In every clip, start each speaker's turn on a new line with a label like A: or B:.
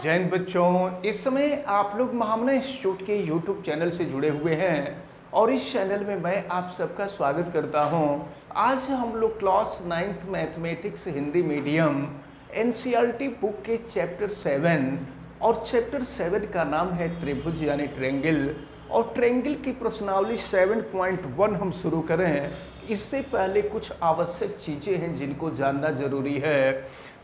A: जैन बच्चों, इस समय आप लोग महामना इंस्टीट्यूट के यूट्यूब चैनल से जुड़े हुए हैं और इस चैनल में मैं आप सबका स्वागत करता हूं। आज हम लोग class 9th mathematics Hindi medium NCERT book के चैप्टर 7 और चैप्टर 7 का नाम है त्रिभुज यानी ट्रायंगल और ट्रायंगल की प्रश्नावली 7.1 हम शुरू करें। इससे पहले कुछ आवश्यक चीज़ें हैं जिनको जानना ज़रूरी है।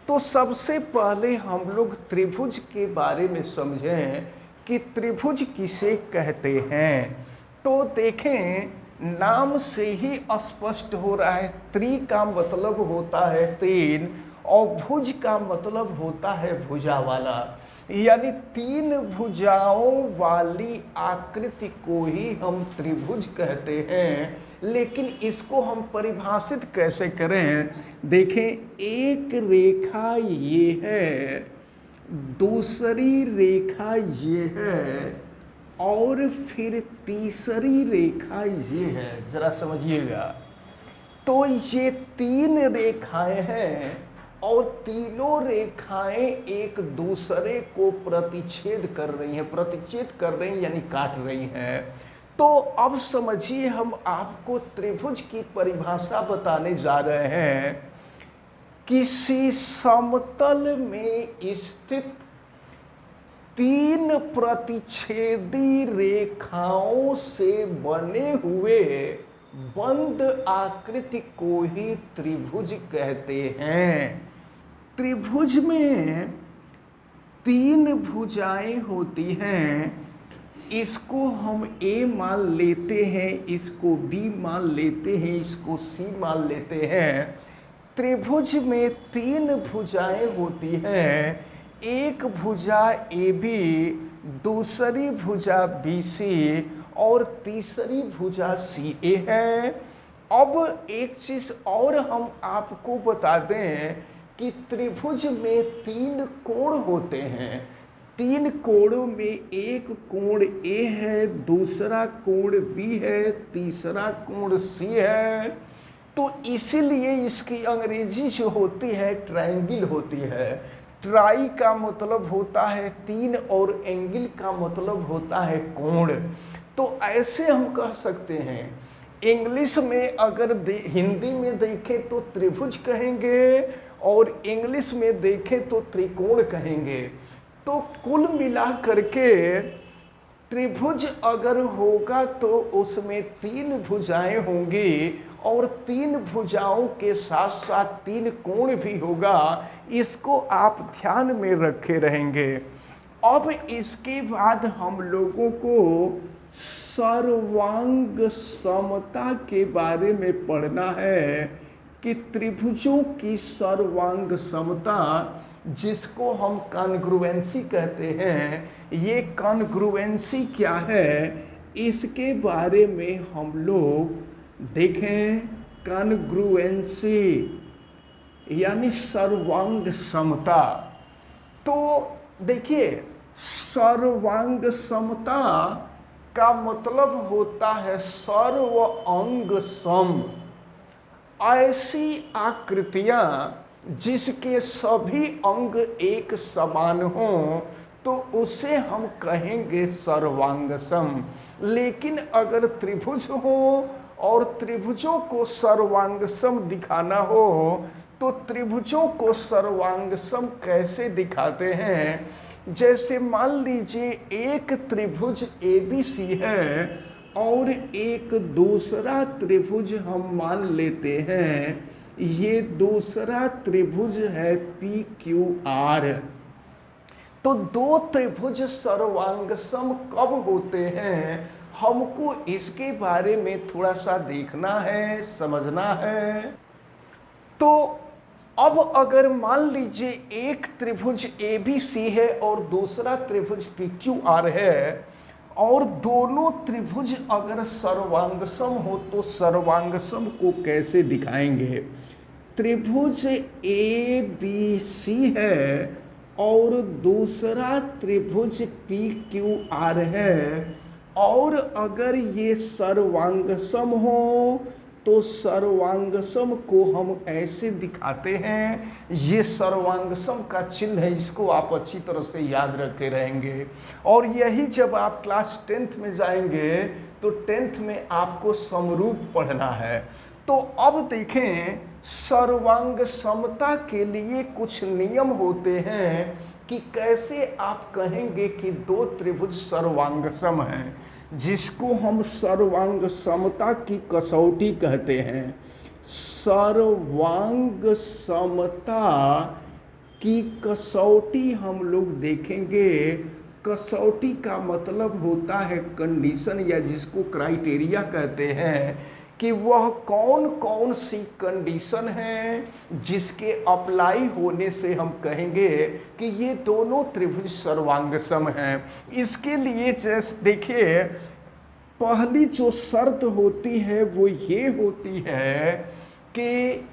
A: तो सबसे पहले हम लोग त्रिभुज के बारे में समझें कि त्रिभुज किसे कहते हैं। तो देखें, नाम से ही स्पष्ट हो रहा है। त्रि का मतलब होता है तीन और भुज का मतलब होता है भुजा वाला, यानी तीन भुजाओं वाली आकृति को ही हम त्रिभुज कहते हैं। लेकिन इसको हम परिभाषित कैसे करें? देखें, एक रेखा ये है, दूसरी रेखा ये है और फिर तीसरी रेखा ये है। जरा समझिएगा, तो ये तीन रेखाएं हैं और तीनों रेखाएं एक दूसरे को प्रतिच्छेद कर रही हैं, यानी काट रही हैं। तो अब समझिए, हम आपको त्रिभुज की परिभाषा बताने जा रहे हैं। किसी समतल में स्थित तीन प्रतिच्छेदी रेखाओं से बने हुए बंद आकृति को ही त्रिभुज कहते हैं। त्रिभुज में तीन भुजाएं होती हैं। इसको हम A मान लेते हैं, इसको B मान लेते हैं, इसको C मान लेते हैं। त्रिभुज में तीन भुजाएं होती हैं, एक भुजा AB, दूसरी भुजा BC और तीसरी भुजा CA है। अब एक चीज और हम आपको बता दें कि त्रिभुज में तीन कोण होते हैं। तीन कोणों में एक कोण A है, दूसरा कोण B है, तीसरा कोण C है। तो इसीलिए इसकी अंग्रेजी जो होती है ट्रायंगल होती है। ट्राई का मतलब होता है तीन और एंगल का मतलब होता है कोण। तो ऐसे हम कह सकते हैं। इंग्लिश में अगर हिंदी में देखें तो त्रिभुज कहेंगे और इंग्लिश में देखें तो त्रिकोण कहेंगे। तो कुल मिला करके त्रिभुज अगर होगा तो उसमें तीन भुजाएं होंगी और तीन भुजाओं के साथ साथ तीन कोण भी होगा। इसको आप ध्यान में रखे रहेंगे। अब इसके बाद हम लोगों को सर्वांग समता के बारे में पढ़ना है कि त्रिभुजों की सर्वांग समता, जिसको हम कॉन्ग्रुएंसी कहते हैं। ये कॉन्ग्रुएंसी क्या है, इसके बारे में हम लोग देखें। कॉन्ग्रुएंसी यानी सर्वांग समता। तो देखिए, सर्वांग समता का मतलब होता है सर्व अंग सम। ऐसी आकृतियां जिसके सभी अंग एक समान हों तो उसे हम कहेंगे सर्वांग सम। लेकिन अगर त्रिभुज हो और त्रिभुजों को सर्वांग सम दिखाना हो तो त्रिभुजों को सर्वांग सम कैसे दिखाते हैं? जैसे मान लीजिए एक त्रिभुज ABC है और एक दूसरा त्रिभुज हम मान लेते हैं। ये दूसरा त्रिभुज है PQR। तो दो त्रिभुज सर्वांग सम कब होते हैं, हमको इसके बारे में थोड़ा सा देखना है, समझना है। तो अब अगर मान लीजिए एक त्रिभुज ABC है और दूसरा त्रिभुज PQR है और दोनों त्रिभुज अगर सर्वांगसम हो तो सर्वांगसम को कैसे दिखाएंगे? त्रिभुज ABC है और दूसरा त्रिभुज PQR है और अगर ये सर्वांगसम हो तो सर्वांगसम को हम ऐसे दिखाते हैं, ये सर्वांगसम का चिन्ह है, इसको आप अच्छी तरह से याद रखे रहेंगे। और यही जब आप क्लास 10th में जाएंगे तो 10th में आपको समरूप पढ़ना है। तो अब देखें, सर्वांग समता के लिए कुछ नियम होते हैं कि कैसे आप कहेंगे कि दो त्रिभुज सर्वांगसम हैं, जिसको हम सर्वांग समता की कसौटी कहते हैं। सर्वांग समता की कसौटी हम लोग देखेंगे। कसौटी का मतलब होता है कंडीशन, या जिसको क्राइटेरिया कहते हैं, कि वह कौन कौन सी कंडीशन है जिसके अप्लाई होने से हम कहेंगे कि ये दोनों त्रिभुज सर्वांगसम हैं। इसके लिए जैसे देखिए, पहली जो शर्त होती है वो ये होती है कि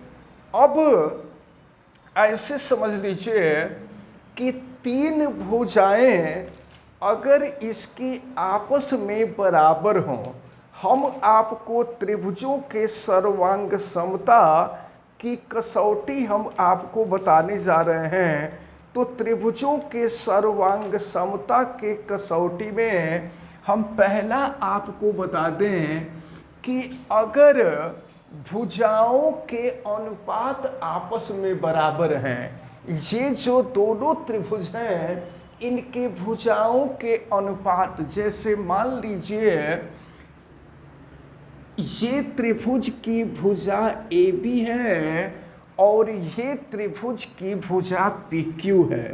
A: अब ऐसे समझ लीजिए कि तीन भुजाएं अगर इसकी आपस में बराबर हों, हम आपको त्रिभुजों के सर्वांग समता की कसौटी हम आपको बताने जा रहे हैं। तो त्रिभुजों के सर्वांग समता के कसौटी में हम पहला आपको बता दें कि अगर भुजाओं के अनुपात आपस में बराबर हैं, ये जो दोनों त्रिभुज हैं इनके भुजाओं के अनुपात, जैसे मान लीजिए ये त्रिभुज की भुजा ए बी है और ये त्रिभुज की भुजा पी क्यू है,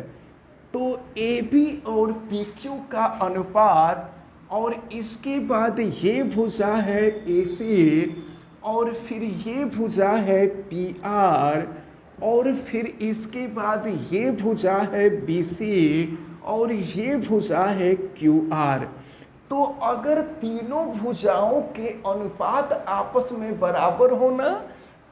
A: तो ए बी और पी क्यू का अनुपात, और इसके बाद ये भुजा है ए सी, और फिर ये भुजा है पी आर, और फिर इसके बाद ये भुजा है बी सी, और ये भुजा है क्यू आर। तो अगर तीनों भुजाओं के अनुपात आपस में बराबर होना,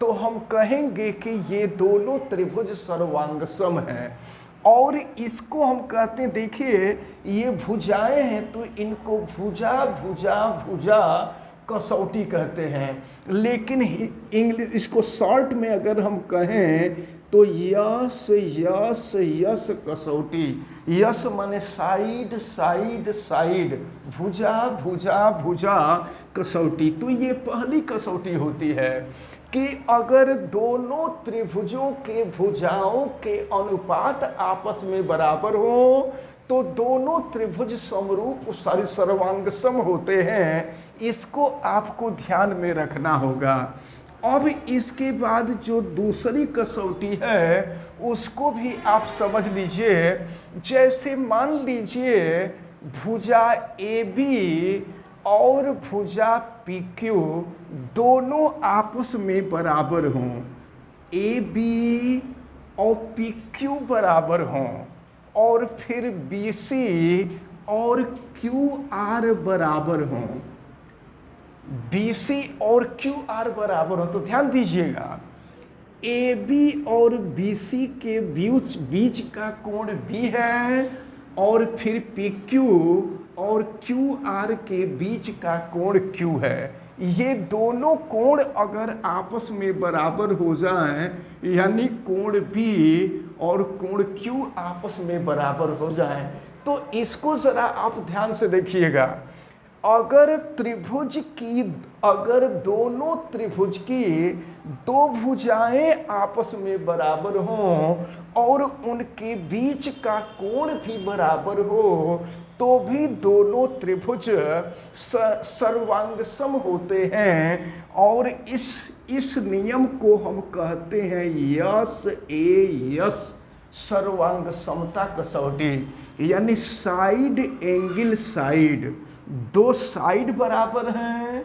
A: तो हम कहेंगे कि ये दोनों त्रिभुज सर्वांगसम हैं। और इसको हम कहते हैं, देखिए ये भुजाएं हैं तो इनको भुजा भुजा भुजा कसौटी कहते हैं। लेकिन इंग्लिश इसको शॉर्ट में अगर हम कहें तो यस यस यस कसौटी। यस माने साइड साइड साइड, भुजा भुजा भुजा कसौटी। तो ये पहली कसौटी होती है कि अगर दोनों त्रिभुजों के भुजाओं के अनुपात आपस में बराबर हो तो दोनों त्रिभुज समरूप सर्वांगसम होते हैं। इसको आपको ध्यान में रखना होगा। अब इसके बाद जो दूसरी कसौटी है उसको भी आप समझ लीजिए। जैसे मान लीजिए भुजा ए बी और भुजा पी क्यू दोनों आपस में बराबर हों, ए बी और पी क्यू बराबर हों, और फिर बी सी और क्यू आर बराबर हों, बी सी और क्यू आर बराबर हों। तो ध्यान दीजिएगा, ए बी और बी सी के बीच का कोण बी है, और फिर पी क्यू और क्यू आर के बीच का कोण क्यू है। ये दोनों कोण अगर आपस में बराबर हो जाएं, यानी कोण बी और कोण क्यू आपस में बराबर हो जाएं, तो इसको ज़रा आप ध्यान से देखिएगा। अगर दोनों त्रिभुज की दो भुजाएं आपस में बराबर हों और उनके बीच का कोण भी बराबर हो, तो भी दोनों त्रिभुज सर्वांगसम होते हैं। और इस नियम को हम कहते हैं यस ए यस, सर्वांग समता कसौटी। यानी साइड एंगल साइड, दो साइड बराबर हैं,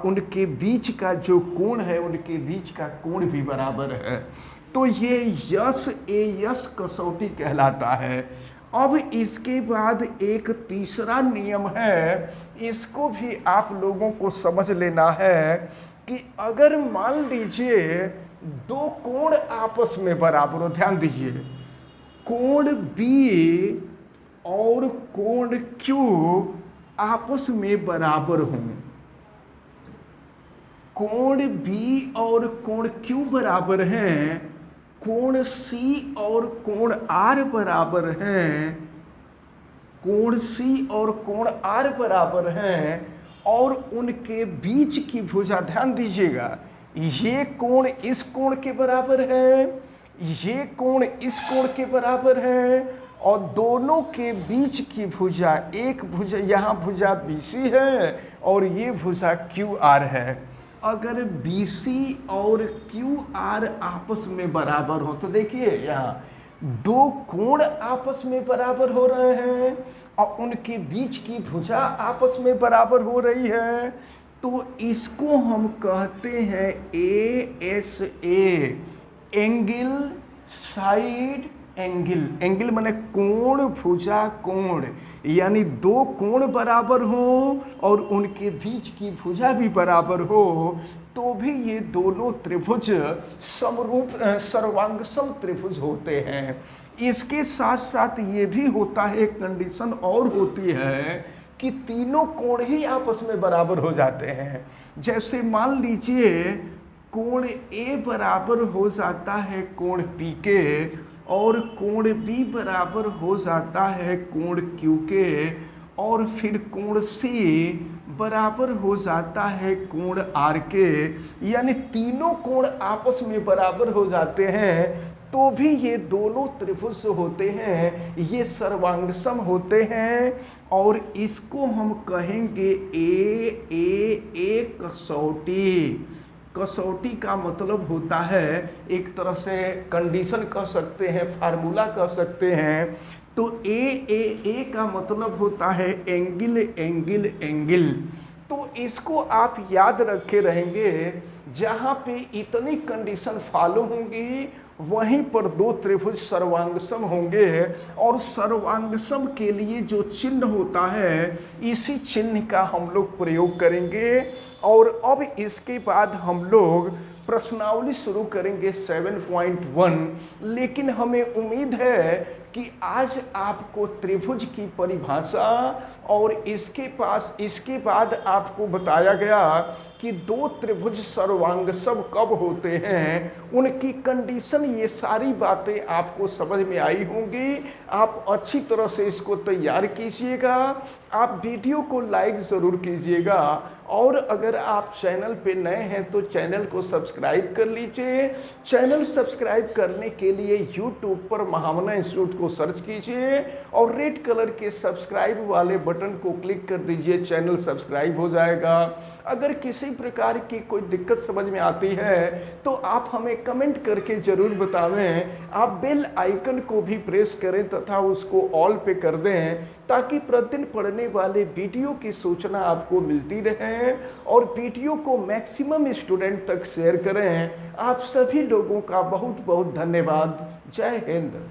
A: उनके बीच का जो कोण है उनके बीच का कोण भी बराबर है, तो ये यस ए यस कसौटी कहलाता है। अब इसके बाद एक तीसरा नियम है, इसको भी आप लोगों को समझ लेना है कि अगर मान लीजिए दो कोण आपस में बराबर हो, ध्यान दीजिए, कोण बी और कोण क्यू आपस में बराबर हों, कोण बी और कोण क्यू बराबर हैं, कोण सी और कोण आर बराबर हैं, कोण सी और कोण आर बराबर हैं, और उनके बीच की भुजा, ध्यान दीजिएगा, ये कोण इस कोण के बराबर है, ये कोण इस कोण के बराबर है, और दोनों के बीच की भुजा, एक भुजा यहाँ भुजा BC है और ये भुजा QR है। अगर BC और QR आपस में बराबर हो, तो देखिए यहाँ दो कोण आपस में बराबर हो रहे हैं और उनके बीच की भुजा आपस में बराबर हो रही है, तो इसको हम कहते हैं ASA, angle side angle. Angle माने कोण, भुजा कोण, यानी दो कोण बराबर हो और उनके बीच की भुजा भी बराबर हो, तो भी ये दोनों त्रिभुज समरूप सर्वांगसम त्रिभुज होते हैं। इसके साथ साथ ये भी होता है, एक कंडीशन और होती है कि तीनों कोण ही आपस में बराबर हो जाते हैं। जैसे मान लीजिए कोण A बराबर हो जाता है कोण P के, और कोण B बराबर हो जाता है कोण Q के, और फिर कोण C बराबर हो जाता है कोण R के, यानी तीनों कोण आपस में बराबर हो जाते हैं, तो भी ये दोनों त्रिभुज होते हैं, ये सर्वांगसम होते हैं, और इसको हम कहेंगे A कसौटी। कसौटी का मतलब होता है, एक तरह से कंडीशन कह सकते हैं, फार्मूला कह सकते हैं। तो ए का मतलब होता है एंगल एंगल एंगल। तो इसको आप याद रखे रहेंगे, जहाँ पे इतनी कंडीशन फॉलो होंगी वहीं पर दो त्रिभुज सर्वांगसम होंगे, और सर्वांगसम के लिए जो चिन्ह होता है इसी चिन्ह का हम लोग प्रयोग करेंगे। और अब इसके बाद हम लोग प्रश्नावली शुरू करेंगे 7.1। लेकिन हमें उम्मीद है कि आज आपको त्रिभुज की परिभाषा और इसके बाद आपको बताया गया कि दो त्रिभुज सर्वांगसम कब होते हैं, उनकी कंडीशन, ये सारी बातें आपको समझ में आई होंगी। आप अच्छी तरह से इसको तैयार कीजिएगा। आप वीडियो को लाइक ज़रूर कीजिएगा, और अगर आप चैनल पे नए हैं तो चैनल को सब्सक्राइब कर लीजिए। चैनल सब्सक्राइब करने के लिए यूट्यूब पर महामना इंस्टीट्यूट को सर्च कीजिए और रेड कलर के सब्सक्राइब वाले बटन को क्लिक कर दीजिए, चैनल सब्सक्राइब हो जाएगा। अगर किसी प्रकार की कोई दिक्कत समझ में आती है तो आप हमें कमेंट करके ज़रूर बतावें। आप बेल आइकन को भी प्रेस करें तथा उसको ऑल पे कर दें, ताकि प्रतिदिन पढ़ने वाले वीडियो की सूचना आपको मिलती रहे, और वीडियो को मैक्सिमम स्टूडेंट तक शेयर करें। आप सभी लोगों का बहुत बहुत धन्यवाद। जय हिंद।